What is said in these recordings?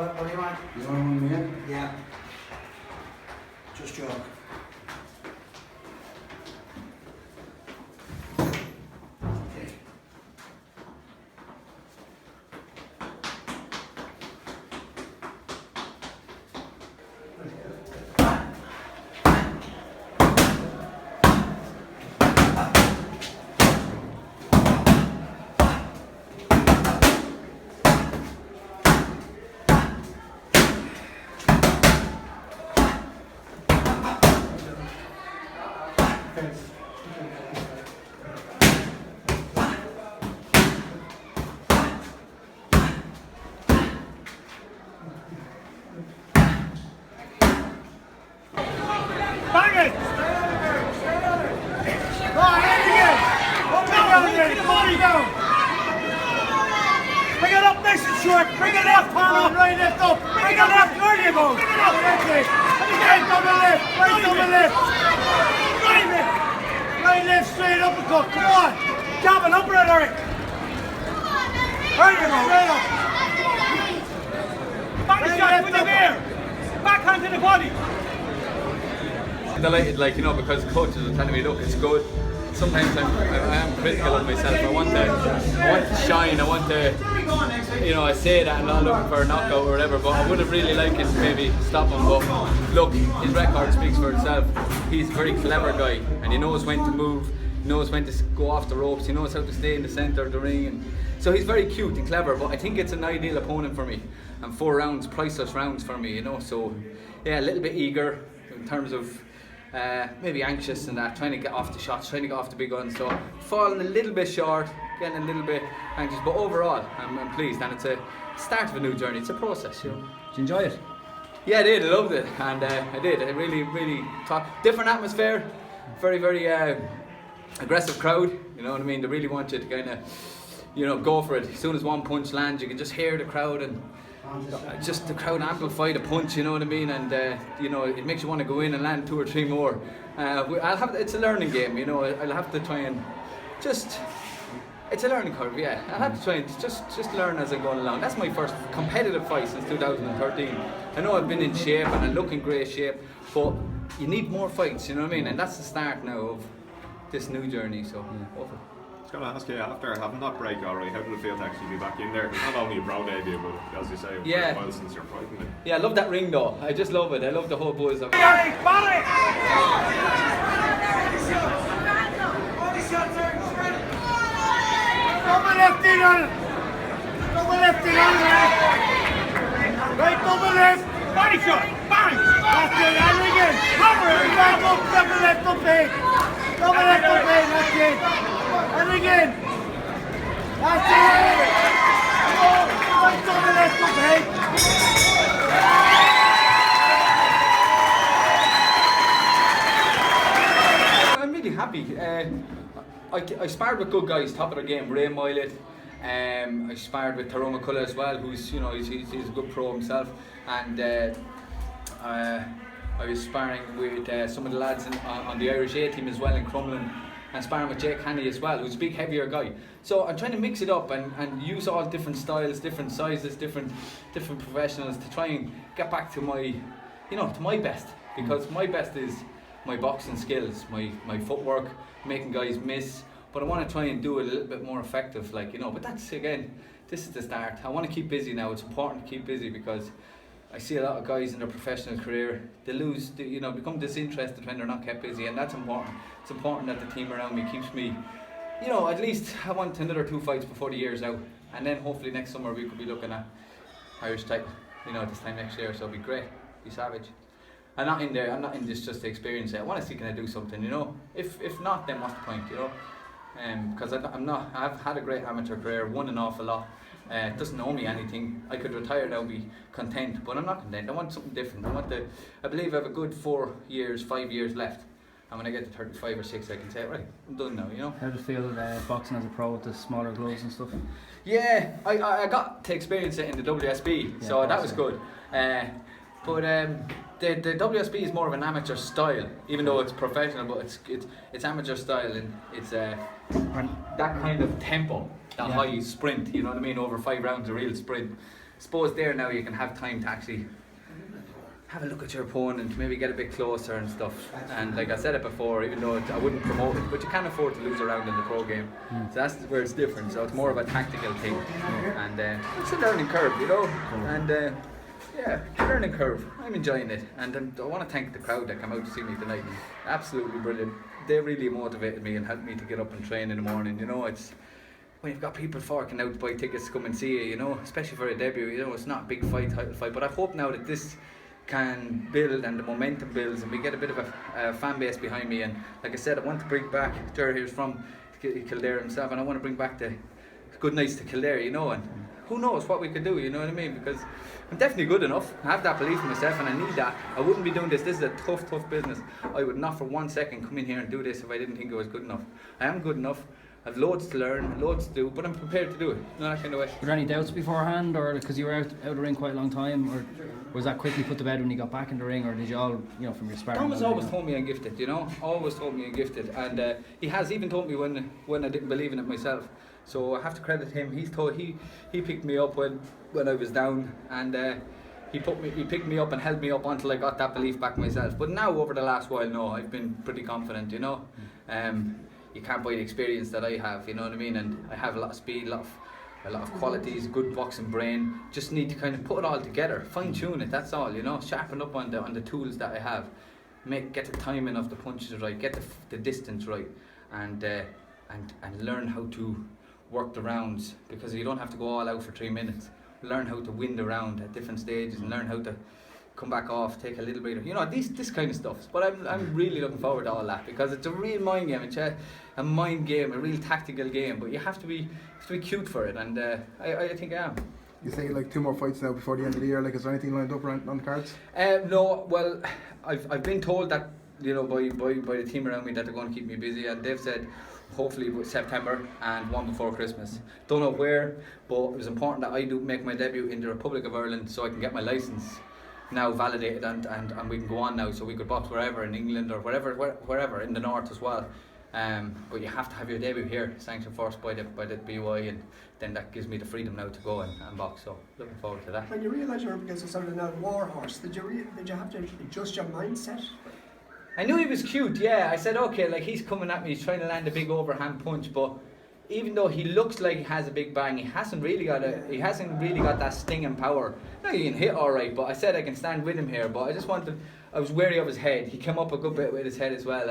What do you want? You want one minute? Yeah. Just joke. Okay. Bang it! Go on, hit again! Hold it down again, hold it down! Bring it up nice and short, bring it left, Hannah! Right left up, bring it left, there you go! Bring it up, and again, double left, right double left! Right left! Right left, straight up and cut, come on! Jab it, up it, Eric! There you go, right up! Back shot with the beer! Backhand to the body! Delighted, like, you know, because coaches are telling me, look, it's good. Sometimes I am critical of myself. I want to shine. I want to, you know, I say that I'm not looking for a knockout or whatever, but I would have really liked it to maybe stop him. But look, his record speaks for itself. He's a very clever guy, and he knows when to move. He knows when to go off the ropes. He knows how to stay in the centre of the ring, and so he's very cute and clever. But I think it's an ideal opponent for me, and 4 rounds, priceless rounds for me, you know. So yeah, a little bit eager in terms of. Maybe anxious and that, trying to get off the shots, trying to get off the big ones, so falling a little bit short, getting a little bit anxious, but overall I'm pleased, and it's a start of a new journey. It's a process, you know. Did you enjoy it? Yeah, I did, I loved it, and I did. I really thought, different atmosphere, very aggressive crowd, you know what I mean. They really wanted to kind of, you know, go for it. As soon as one punch lands, you can just hear the crowd, and just the crowd amplify the punch, you know what I mean, and you know, it makes you want to go in and land 2 or 3 more. It's a learning game, you know. I'll have to try and it's a learning curve, yeah. I'll have to try and just learn as I'm going along. That's my first competitive fight since 2013. I know I've been in shape and I look in great shape, but you need more fights, you know what I mean, and that's the start now of this new journey, so yeah. I was going to ask you, after having that break already, how did it feel to actually be back in there? It's not only a pro debut, but as you say, it's been a while since you're fighting it. Yeah, I love that ring though. I just love it. I love the whole buzz of it. Body! Double left in on it! Double left in on it! Right double left! Body shot! Bang! That's it, and again! Cover it! Back up, double left up eight! Double left up eight, that's it! And again! That's it! Right double left up eight! I'm really happy. I sparred with good guys, top of their game. Ray Moylett. I sparred with Tyrone McCullough as well, who's, you know, he's a good pro himself. And I was sparring with some of the lads on the Irish A team as well in Crumlin, and sparring with Jake Haney as well, who's a big heavier guy. So I'm trying to mix it up and use all different styles, different sizes, different professionals to try and get back to my, you know, to my best, because my best is my boxing skills, my footwork, making guys miss. But I want to try and do it a little bit more effective, like, you know. But that's, again, this is the start. I want to keep busy now. It's important to keep busy, because I see a lot of guys in their professional career, they lose, you know, become disinterested when they're not kept busy, and that's important. It's important that the team around me keeps me, you know, at least I want another 2 fights before the year's out, and then hopefully next summer we could be looking at Irish title, you know, this time next year. So it'll be great, be savage. I'm not in this just to experience it. I want to see, can I do something, you know. If not, then what's the point, you know? Because I've had a great amateur career, won an awful lot. It doesn't owe me anything. I could retire now and be content, but I'm not content. I want something different. I believe I have a good 5 years left. And when I get to 35 or 6, I can say, right, I'm done now, you know. How did it feel boxing as a pro with the smaller gloves and stuff? Yeah, I got to experience it in the WSB, so that was good. But the WSB is more of an amateur style, even though it's professional, but it's amateur style, and it's that kind of tempo, that high sprint, you know what I mean, over 5 rounds, a real sprint. suppose there now you can have time to actually have a look at your opponent, maybe get a bit closer and stuff. And like I said it before, even though I wouldn't promote it, but you can't afford to lose a round in the pro game. So that's where it's different. So it's more of a tactical thing, and it's a learning curve, you know. And yeah, learning curve. I'm enjoying it, and I want to thank the crowd that came out to see me tonight. Absolutely brilliant. They really motivated me and helped me to get up and train in the morning. You know, it's when you've got people forking out to buy tickets to come and see you. You know, especially for a debut. You know, it's not a big title fight, but I hope now that this can build and the momentum builds and we get a bit of a fan base behind me. And like I said, I want to bring back, Jerry here's from Kildare himself, and I want to bring back the good nights to Kildare, you know, and who knows what we could do, you know what I mean, because I'm definitely good enough. I have that belief in myself and I need that. I wouldn't be doing this. This is a tough business. I would not for 1 second come in here and do this if I didn't think I was good enough. I am good enough. I've loads to learn, loads to do, but I'm prepared to do it. You know, that kind of way. Were there any doubts beforehand, or because you were out of the ring quite a long time, or was that quickly put to bed when you got back in the ring, or did you all, you know, from your sparring? Thomas always told me I'm gifted, you know, always told me I'm gifted, and he has even told me when I didn't believe in it myself. So I have to credit him. He picked me up when I was down, and he picked me up and held me up until I got that belief back myself. But now over the last while, no, I've been pretty confident, you know. You can't buy the experience that I have, you know what I mean, and I have a lot of speed, a lot of qualities, good boxing brain. Just need to kind of put it all together, fine tune it. That's all, you know. Sharpen up on the tools that I have, get the timing of the punches right, get the distance right, and learn how to work the rounds, because you don't have to go all out for 3 minutes. Learn how to win the round at different stages and learn how to come back off, take a little breather, you know, this kind of stuff. But I'm really looking forward to all that, because it's a real mind game. It's a mind game, a real tactical game, but you have to be cute for it, and I think I am. You think like 2 more fights now before the end of the year? Like, is there anything lined up on the cards? No, well, I've been told that, you know, by the team around me that they're going to keep me busy, and they've said hopefully September and one before Christmas. Don't know where, but it was important that I do make my debut in the Republic of Ireland so I can get my licence now validated, and we can go on now, so we could box wherever in England or wherever in the north as well. But you have to have your debut here, sanctioned first by the BY, and then that gives me the freedom now to go and box. So looking forward to that. When you realise you're up against a sort of now war horse, did you have to adjust your mindset? I knew he was cute, yeah. I said, okay, like he's coming at me, he's trying to land a big overhand punch, but even though he looks like he has a big bang, he hasn't really got that sting and power. Now he can hit all right, but I said I can stand with him here. But I was wary of his head. He came up a good bit with his head as well,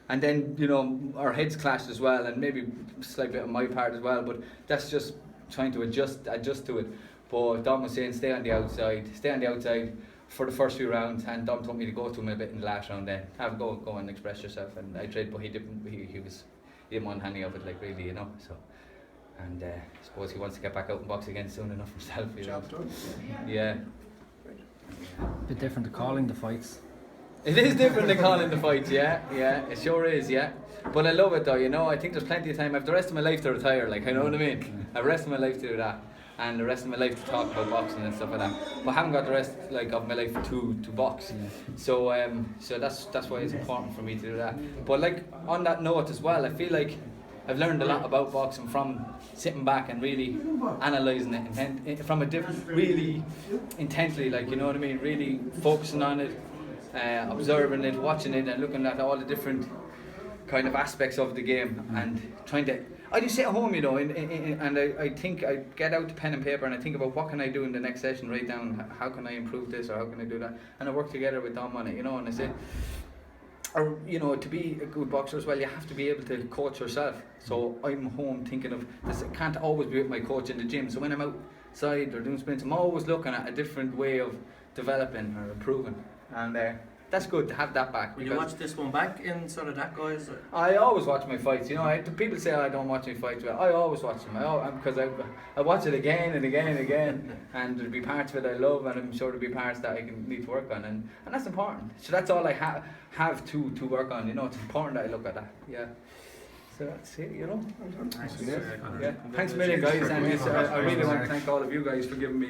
and then, you know, our heads clashed as well, and maybe a slight bit on my part as well. But that's just trying to adjust to it. But Dom was saying stay on the outside for the first few rounds, and Dom told me to go to him a bit in the last round. Then have a go and express yourself. And I tried, but he didn't. He didn't want any of it, like, really, you know. So, and I suppose he wants to get back out and box again soon enough himself. You know? Yeah. A bit different to calling the fights. It is different than calling the fights, yeah, it sure is, yeah. But I love it though, you know. I think there's plenty of time. I have the rest of my life to retire, like, you know what I mean. I have the rest of my life to do that, and the rest of my life to talk about boxing and stuff like that. But I haven't got the rest, like, of my life to box. So that's why it's important for me to do that. But like on that note as well, I feel like I've learned a lot about boxing from sitting back and really analysing it from a different, really intently, like, you know what I mean. Really focusing on it, observing it, watching it, and looking at all the different kind of aspects of the game, and trying to. I just sit at home, you know, and I think I get out the pen and paper and I think about what can I do in the next session, write down how can I improve this or how can I do that, and I work together with Dom on it, you know. And I say, or, you know, to be a good boxer as well, you have to be able to coach yourself. So I'm home thinking of this. I can't always be with my coach in the gym, so when I'm outside or doing sprints, I'm always looking at a different way of developing or improving, and that's good to have that back. Will you watch this one back in sort of that, guys? I always watch my fights, you know. People say I don't watch my fights, well, I always watch them, because I watch it again and again and again, and there'll be parts of it I love, and I'm sure there'll be parts that I need to work on, and that's important. So that's all I have to work on, you know. It's important that I look at that, yeah. So that's it, you know. Thanks. Yeah. Thanks a million, guys, and I really want to thank all of you guys for giving me